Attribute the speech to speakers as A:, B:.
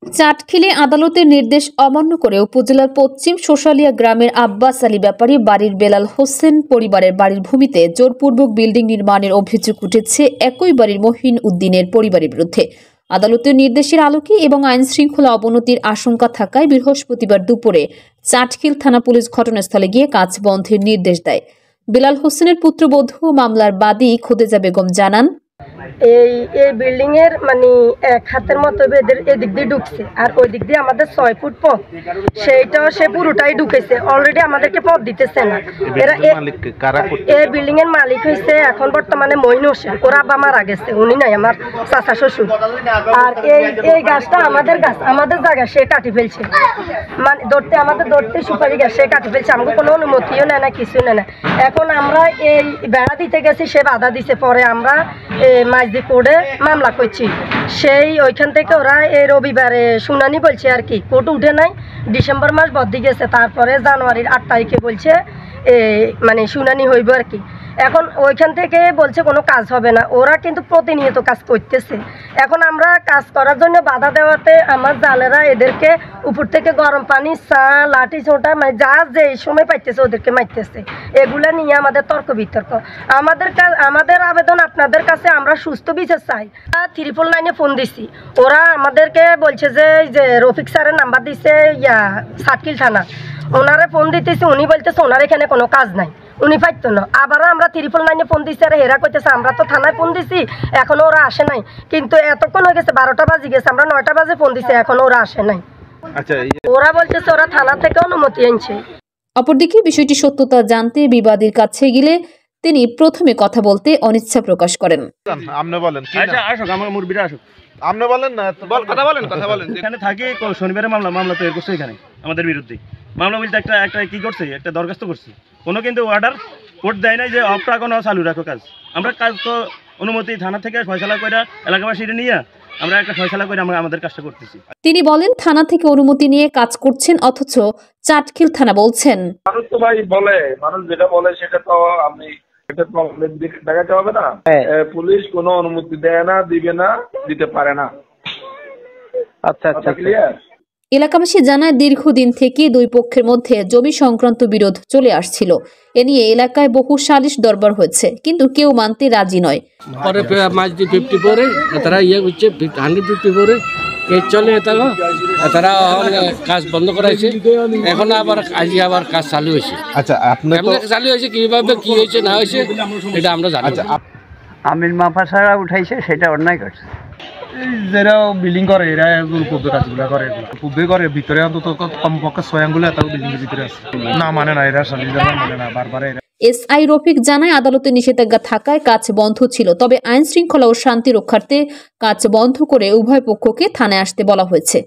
A: চাটখিলে আদালতের নির্দেশ অমান্য করে উপজেলার পশ্চিম শোশালিয়া গ্রামের আব্বাস আলী ব্যাপারী বাড়ির বেলাল হোসেন পরিবারের বাড়ির ভূমিতে জোরপূর্বক বিল্ডিং নির্মাণের অভিযোগ উঠেছে একই বাড়ির মহিন উদ্দিনের পরিবারের বিরুদ্ধে। আদালতের নির্দেশের আলোকে এবং আইন শৃঙ্খলা অবনতির আশঙ্কা থাকায় বৃহস্পতিবার দুপুরে চাটখিল থানা পুলিশ ঘটনাস্থলে গিয়ে কাজ বন্ধের নির্দেশ দেয়। বেলাল হোসেনের পুত্রবধূ মামলার বাদী খোদেজা বেগম জানান,
B: এই বিল্ডিং এর মানে এক হাতের মতো এদের এদিক দিয়ে ঢুকছে আর ওই দিক দিয়ে আমাদের 6 ফুট পথ, সেইটা সে পুরোটাই ঢুকেছে। অলরেডি আমাদেরকে পথ দিতেছে না। এরা এই বিল্ডিং এর মালিক হয়েছে এখন বর্তমানে মঈন হোসেন, ওর আব্বা মারা গেছে, উনি নাই আমার চাচা শ্বশুর। আর এই গাছটা আমাদের গাছ, আমাদের জায়গা সে কাটি ফেলছে, মানে ধরতে সুপারি গাছ সে কাটি ফেলছে। আমাকে কোনো অনুমতিও নেয় না, কিছু নেয় না। এখন আমরা এই বেড়া দিতে গেছি, সে বাধা দিছে। পরে আমরা মাঝদি কোর্টে মামলা করছি। সেই ওইখান থেকে ওরা এই রবিবারে শুনানি বলছে আর কি, কোর্ট উঠে নাই, ডিসেম্বর মাস বদলি গেছে। তারপরে জানুয়ারির 8 তারিখে বলছে মানে শুনানি হইব আর কি। এখন ওইখান থেকে বলছে কোনো কাজ হবে না। ওরা কিন্তু প্রতিনিয়ত কাজ করতেছে। এখন আমরা কাজ করার জন্য বাধা দেওয়াতে আমার জালেরা এদেরকে উপর থেকে গরম পানি, চা, লাঠি ছোটা, মানে যা যে সময় পাইতেছে ওদেরকে মারতেছে। এগুলা নিয়ে আমাদের তর্ক বিতর্ক। আমাদের আবেদন আপনাদের কাছে, আমরা সুস্থ বিচার চাই। 999-এ ফোন দিছি, ওরা আমাদেরকে বলছে যে রফিক স্যারের নাম্বার দিছে চাটখিল থানা, ওনারে ফোন দিতেছি, উনি বলতেছে ওনার এখানে কোনো কাজ নাই, উনি পাইতো না। আবারও আমরা 999-এ ফোন দিচ্ছি, আর হেরা কইতেছে আমরা তো থানায় ফোন দিছি, এখনো ওরা আসে নাই। কিন্তু এতক্ষণ হয়ে গেছে, 12টা বাজে গেছে, আমরা 9টা বাজে ফোন দিছি, এখনো ওরা আসে নাই। ওরা বলতেছে ওরা থানা থেকে অনুমতি আনছে।
A: অপরদিকে বিষয়টি সত্যতা জানতে বিবাদীর কাছে গেলে তিনি প্রথমে কথা বলতে অনিচ্ছা প্রকাশ করেন।
C: আপনি বলেন,
D: আসুক আমার মুরব্বিরা আসুক,
C: আপনি বলেন না, কথা বলেন।
D: এখানে থাকি শনিবারের মামলা তৈরি করছে এখানে আমাদের বিরুদ্ধে। মামলা বলতে একটা কি করছে, একটা দরখাস্ত করছে, কোনো কিন্তু অর্ডার কোর্ট দেয় নাই যে অফটা কোনো চালু রাখো কাজ। আমরা কাজ তো অনুমতি থানা থেকে ফয়সালা করে এলাকাবাসীরা নিয়ে আমরা একটা ফয়সালা করে আমরা আমাদের কাজটা করতেছি।
A: তিনি বলেন, থানা থেকে অনুমতি নিয়ে কাজ করছেন, অথচ চাটখিল থানা বলছেন
E: মানুষ তো ভাই বলে, মানুষ যেটা বলে সেটা তো আমি দেখাতে হবে না। পুলিশ কোনো অনুমতি দেয় না, দিবে না, দিতে পারে না।
C: আচ্ছা,
E: ক্লিয়ার।
A: এলাকাবাসী জানায়, দীর্ঘদিন থেকে দুই পক্ষের মধ্যে জমি সংক্রান্ত বিরোধ চলে আসছিল। এ নিয়ে এলাকায় বহু সালিশ দরবার হয়েছে, কিন্তু কেউ মানতে রাজি নয়।
F: পরে মাঝদি 50 পরে তারা হচ্ছে 150 পরে চলে, তারা কাজ বন্ধ করাইছে। এখন আবার কাজ চালু হয়েছে।
C: আচ্ছা,
F: চালু হয়েছে, কিভাবে কি হয়েছে না হয়েছে এটা আমরা জানি।
G: আমির মাফাসারা উঠাইছে, সেটা অন্যায় করছে।
H: যারা বিল্ডিং করে এরা পূর্বে কাজগুলো করে, পূর্বে করে ভিতরে অন্তত কমপক্ষে 6 আঙ্গুলে এত বিল্ডিং এর ভিতরে আছে। না মানে না, এরা মানে না, বারবার।
A: এসআই রফিক জানায়, আদালতে নিষেধাজ্ঞা থাকায় কাজ বন্ধ ছিল, তবে আইন শৃঙ্খলা ও শান্তি রক্ষার্থে কাজ বন্ধ করে উভয় পক্ষকে থানায় আসতে বলা হয়েছে।